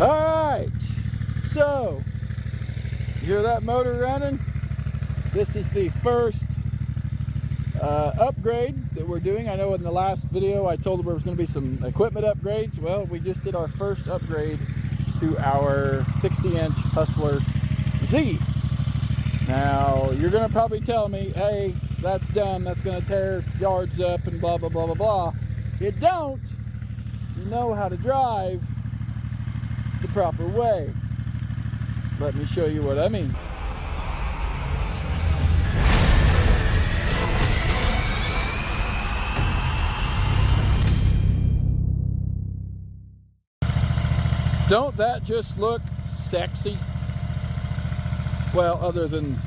All right, so you hear that motor running? This is the first upgrade that we're doing. I know in the last video I told them there was going to be some equipment upgrades. Well, we just did our first upgrade to our 60-inch Hustler Z. Now, you're going to probably tell me, hey, that's dumb, that's going to tear yards up and blah, blah, blah, blah, blah. It don't. You know how to drive the proper way. Let me show you what I mean. Don't that just look sexy? Well, other than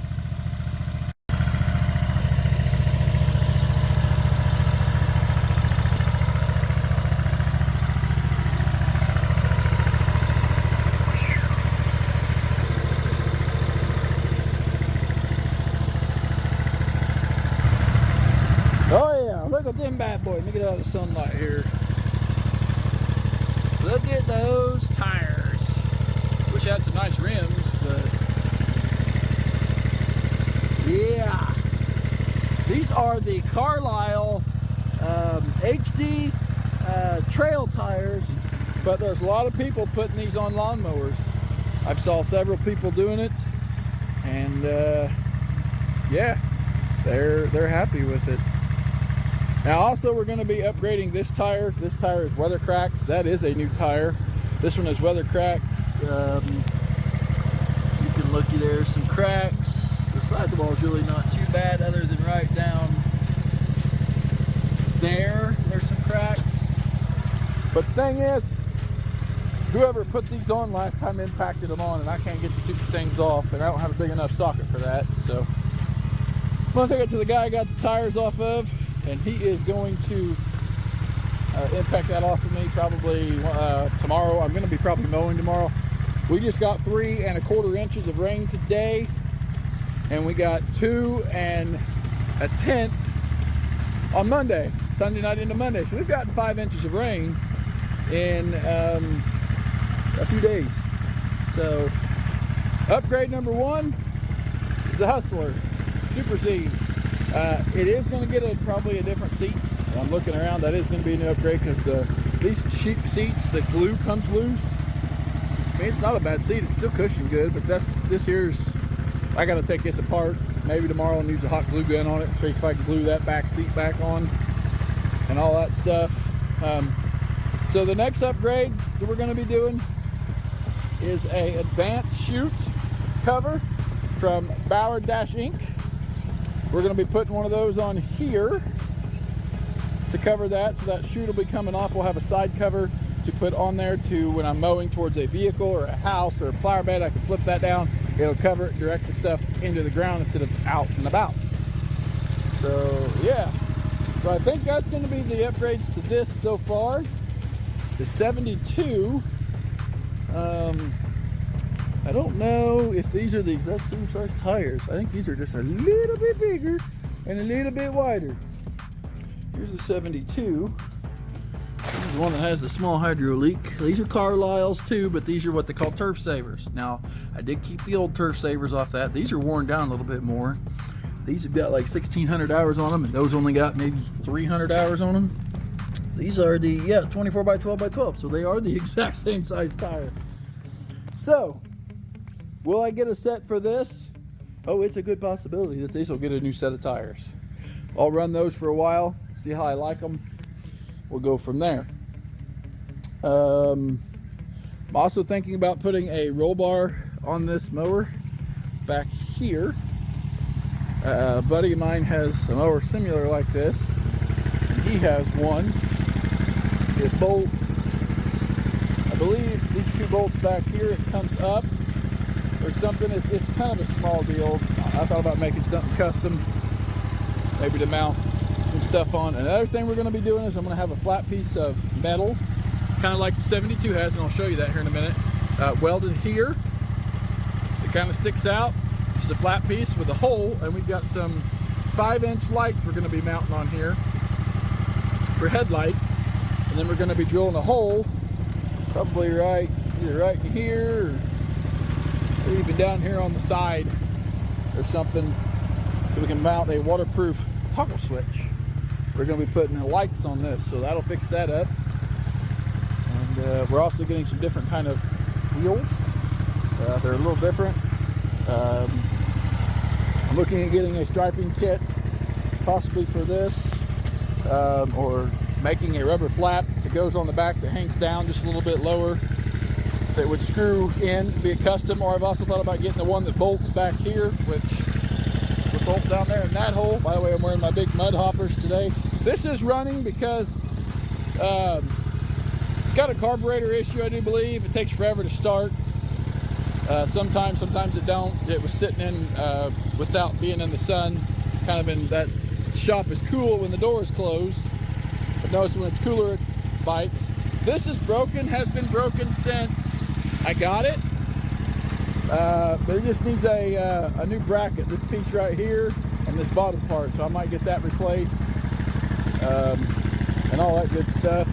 oh yeah, look at them bad boys. Let me get out of the sunlight here. Look at those tires. Wish I had some nice rims, but yeah. These are the Carlisle HD trail tires, but there's a lot of people putting these on lawnmowers. I've saw several people doing it, and yeah, they're happy with it. Now also we're going to be upgrading this tire. This tire is weather cracked. That is a new tire. This one is weather cracked. You can look, there's some cracks. The sidewall is really not too bad other than right down there. There's some cracks. But the thing is, whoever put these on last time impacted them on, and I can't get the two things off, and I don't have a big enough socket for that. So I'm going to take it to the guy I got the tires off of, and he is going to impact that off of me probably tomorrow. I'm going to be probably mowing tomorrow. We just got 3 1/4 inches of rain today, and we got 2 1/10 on Monday, Sunday night into Monday. So we've gotten 5 inches of rain in a few days. So upgrade number 1 is the Hustler Super Z. It is going to get probably a different seat. I'm looking around. That is going to be a new upgrade because these cheap seats, the glue comes loose. I mean, it's not a bad seat. It's still cushioned good, but this here's. I got to take this apart. Maybe tomorrow and use a hot glue gun on it and see if I can glue that back seat back on and all that stuff. So the next upgrade that we're going to be doing is a advanced chute cover from Ballard Inc. We're going to be putting one of those on here to cover that, so that chute will be coming off. We'll have a side cover to put on there to when I'm mowing towards a vehicle or a house or a flower bed, I can flip that down. It'll cover it, direct the stuff into the ground instead of out and about. So yeah, so I think that's going to be the upgrades to this so far. The 72, I don't know if these are the exact same size tires. I think these are just a little bit bigger and a little bit wider. Here's the 72. This is the one that has the small hydro leak. These are Carlisle's too, but these are what they call turf savers. Now, I did keep the old turf savers off that. These are worn down a little bit more. These have got like 1,600 hours on them, and those only got maybe 300 hours on them. These are the, yeah, 24 by 12 by 12, so they are the exact same size tire. So, will I get a set for this? Oh, it's a good possibility that these will get a new set of tires. I'll run those for a while, see how I like them. We'll go from there. I'm also thinking about putting a roll bar on this mower back here. A buddy of mine has a mower similar like this. He has one. It bolts, I believe these 2 bolts back here, it comes up or something. It's kind of a small deal. I thought about making something custom, maybe to mount some stuff on. Another thing we're going to be doing is I'm going to have a flat piece of metal, kind of like the 72 has, and I'll show you that here in a minute, welded here. It kind of sticks out. Just a flat piece with a hole, and we've got some 5-inch lights we're going to be mounting on here for headlights. And then we're going to be drilling a hole probably right either right in here or even down here on the side or something, so we can mount a waterproof toggle switch. We're going to be putting the lights on this, so that'll fix that up. And we're also getting some different kind of wheels. They're a little different. I'm looking at getting a striping kit, possibly for this, or making a rubber flap that goes on the back that hangs down just a little bit lower, that would screw in, be a custom. Or I've also thought about getting the one that bolts back here, which would bolt down there in that hole. By the way, I'm wearing my big mud hoppers today. This is running because it's got a carburetor issue, I do believe. It takes forever to start. Sometimes it don't. It was sitting in without being in the sun, kind of in that shop is cool when the door is closed, but notice when it's cooler it bites. This is broken, has been broken since I got it, but it just needs a new bracket. This piece right here and this bottom part, so I might get that replaced, and all that good stuff.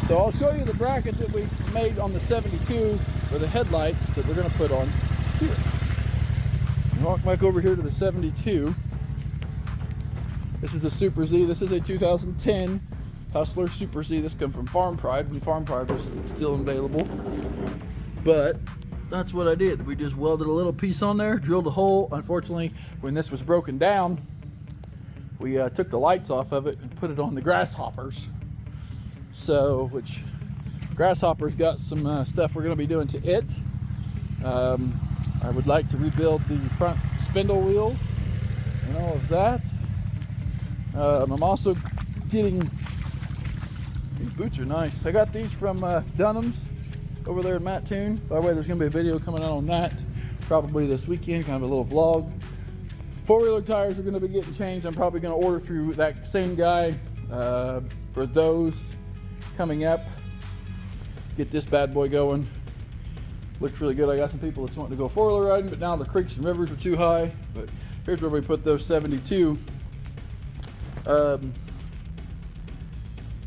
So I'll show you the bracket that we made on the 72 for the headlights that we're going to put on here. Walk back over here to the 72. This is the Super Z. This is a 2010 Hustler Super Z. This comes from Farm Pride when Farm Pride was still available. But that's what I did. We just welded a little piece on there, drilled a hole. Unfortunately, when this was broken down, we took the lights off of it and put it on the grasshoppers. So, which Grasshopper's got some stuff we're going to be doing to it. I would like to rebuild the front spindle wheels and all of that. I'm also getting, these boots are nice. I got these from Dunham's over there in Mattoon. By the way, there's going to be a video coming out on that probably this weekend, kind of a little vlog. Four-wheeler tires are going to be getting changed. I'm probably going to order through that same guy for those coming up. Get this bad boy going. Looks really good. I got some people that's wanting to go four-wheeler riding, but now the creeks and rivers are too high. But here's where we put those 72.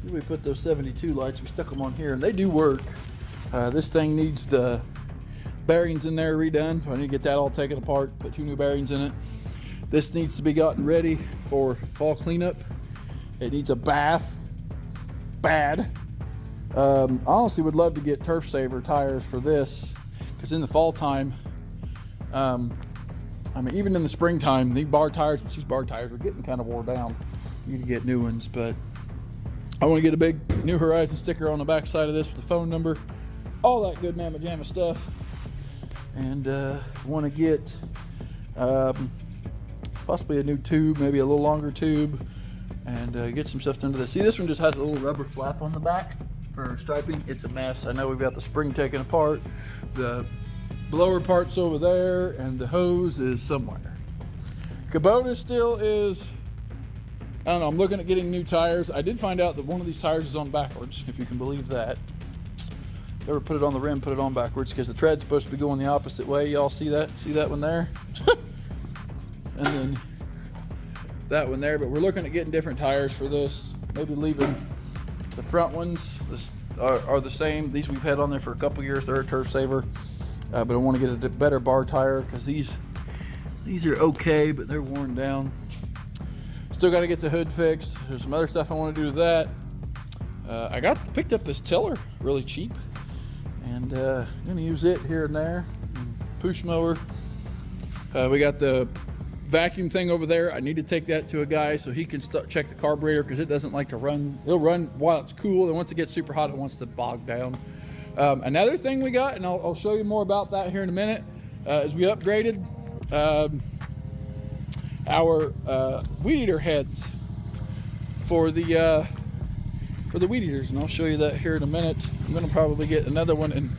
We put those 72 lights. We stuck them on here, and they do work. This thing needs the bearings in there redone, so I need to get that all taken apart, put 2 new bearings in it. This needs to be gotten ready for fall cleanup. It needs a bath, bad. I honestly would love to get turf saver tires for this, because in the fall time, I mean, even in the springtime, the bar tires, which these bar tires are getting kind of wore down. You need to get new ones, but I want to get a big New Horizon sticker on the back side of this with the phone number, all that good mamma jamma stuff. And want to get possibly a new tube, maybe a little longer tube, and get some stuff done to this. See, this one just has a little rubber flap on the back for striping. It's a mess. I know we've got the spring taken apart, the blower part's over there, and the hose is somewhere. Kubota still is, I don't know, I'm looking at getting new tires. I did find out that one of these tires is on backwards, if you can believe that. Never put it on the rim, put it on backwards, because the tread's supposed to be going the opposite way. Y'all see that? See that one there? And then that one there. But we're looking at getting different tires for this. Maybe leaving the front ones are the same. These we've had on there for a couple years. They're a turf saver. But I want to get a better bar tire, because these are okay, but they're worn down. Still got to get the hood fixed. There's some other stuff I want to do to that. I picked up this tiller really cheap, and I'm going to use it here and there. Push mower. We got the vacuum thing over there. I need to take that to a guy so he can check the carburetor, because it doesn't like to run. It'll run while it's cool, and once it gets super hot, it wants to bog down. Another thing we got, and I'll show you more about that here in a minute, is we upgraded our weed eater heads for the weed eaters, and I'll show you that here in a minute. I'm going to probably get another one and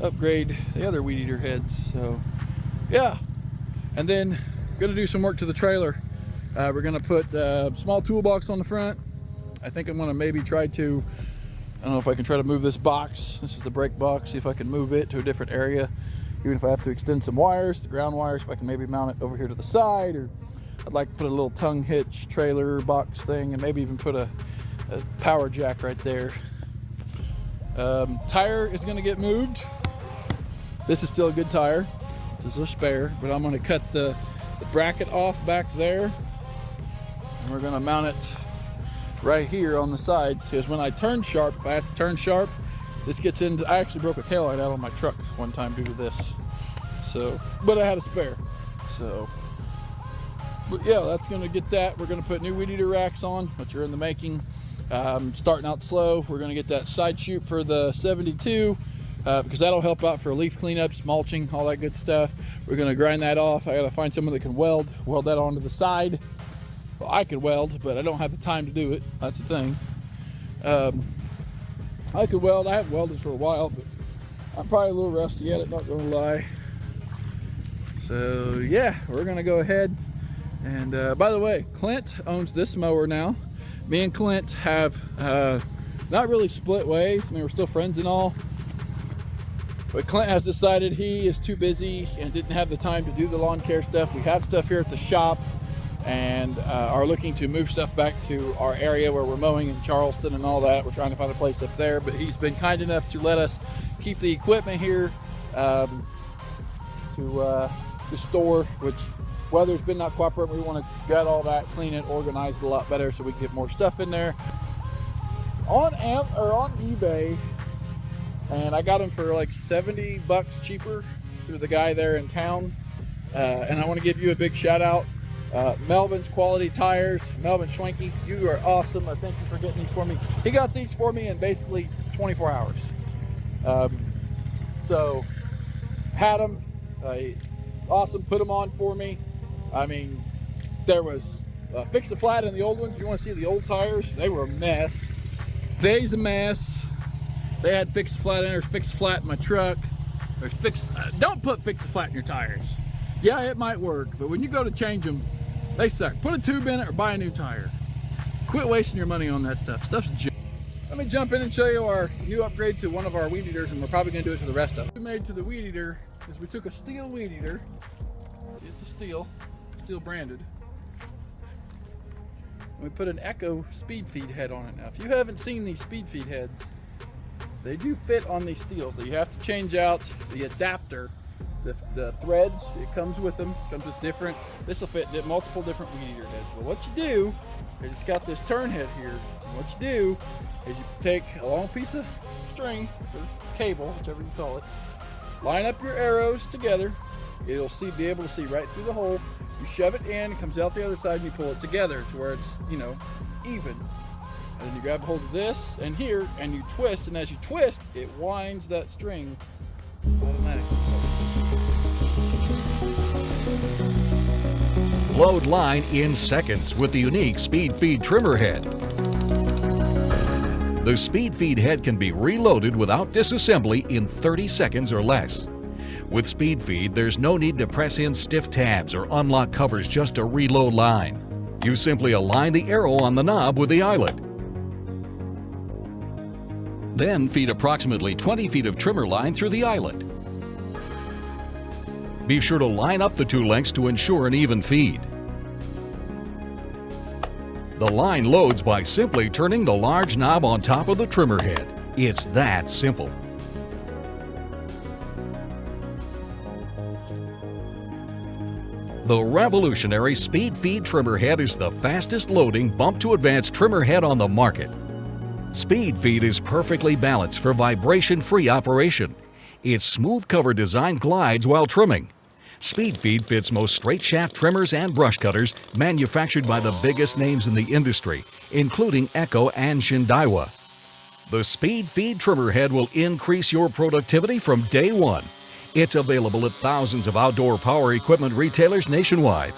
upgrade the other weed eater heads. So yeah, and then going to do some work to the trailer. We're going to put a small toolbox on the front. I think I'm going to maybe try to, I don't know if I can try to move this box. This is the brake box. See if I can move it to a different area, even if I have to extend some wires, the ground wires, if I can maybe mount it over here to the side. Or I'd like to put a little tongue hitch trailer box thing, and maybe even put a power jack right there. Tire is going to get moved. This is still a good tire. This is a spare, but I'm gonna cut the bracket off back there, and we're gonna mount it right here on the sides, because when I turn sharp, if I have to turn sharp, this gets into, I actually broke a taillight out on my truck one time due to this. So, but I had a spare. So, but yeah, that's gonna get that. We're gonna put new weed eater racks on, which are in the making. Starting out slow. We're gonna get that side chute for the 72, because that'll help out for leaf cleanups, mulching, all that good stuff. We're gonna grind that off. I gotta find someone that can weld that onto the side. Well, I could weld, but I don't have the time to do it. That's the thing. I could weld. I haven't welded for a while, but I'm probably a little rusty at it, not gonna lie. So yeah, we're gonna go ahead. And by the way, Clint owns this mower now. Me and Clint have not really split ways. I mean, we're still friends and all. But Clint has decided he is too busy and didn't have the time to do the lawn care stuff. We have stuff here at the shop, and are looking to move stuff back to our area where we're mowing in Charleston and all that. We're trying to find a place up there, but he's been kind enough to let us keep the equipment here to store, which weather's been not cooperating. We want to gut all that, clean it, organize it a lot better so we can get more stuff in there. On eBay, and I got them for like 70 bucks cheaper through the guy there in town. And I want to give you a big shout out. Melvin's Quality Tires, Melvin Schwenke, you are awesome. I thank you for getting these for me. He got these for me in basically 24 hours. So had them, awesome, put them on for me. I mean, there was fix the flat in the old ones. You want to see the old tires? They were a mess. They's a mess. They had fix the flat in there, fix the flat in my truck. Or don't put fix the flat in your tires. Yeah, it might work, but when you go to change them, they suck. Put a tube in it or buy a new tire. Quit wasting your money on that stuff. Stuff's junk. Let me jump in and show you our new upgrade to one of our weed eaters, and we're probably gonna do it to the rest of them. What we made to the weed eater is we took a steel weed eater. It's a steel branded. And we put an Echo speed feed head on it. Now, if you haven't seen these speed feed heads, they do fit on these steels. So you have to change out the adapter. The threads, it comes with them, comes with different, this will fit multiple different weed eater heads. But what you do is it's got this turn head here. And what you do is you take a long piece of string or cable, whichever you call it, line up your arrows together. It'll be able to see right through the hole. You shove it in, it comes out the other side, and you pull it together to where it's, even. And then you grab a hold of this and here, and you twist, and as you twist, it winds that string automatically. Load line in seconds with the unique Speed Feed trimmer head. The Speed Feed head can be reloaded without disassembly in 30 seconds or less. With Speed Feed, there's no need to press in stiff tabs or unlock covers just to reload line. You simply align the arrow on the knob with the eyelet. Then feed approximately 20 feet of trimmer line through the eyelet. Be sure to line up the two lengths to ensure an even feed. The line loads by simply turning the large knob on top of the trimmer head. It's that simple. The revolutionary Speed Feed trimmer head is the fastest loading bump to advance trimmer head on the market. Speed Feed is perfectly balanced for vibration-free operation. Its smooth cover design glides while trimming. Speed Feed fits most straight shaft trimmers and brush cutters manufactured by the biggest names in the industry, including Echo and Shindaiwa. The Speed Feed trimmer head will increase your productivity from day one. It's available at thousands of outdoor power equipment retailers nationwide.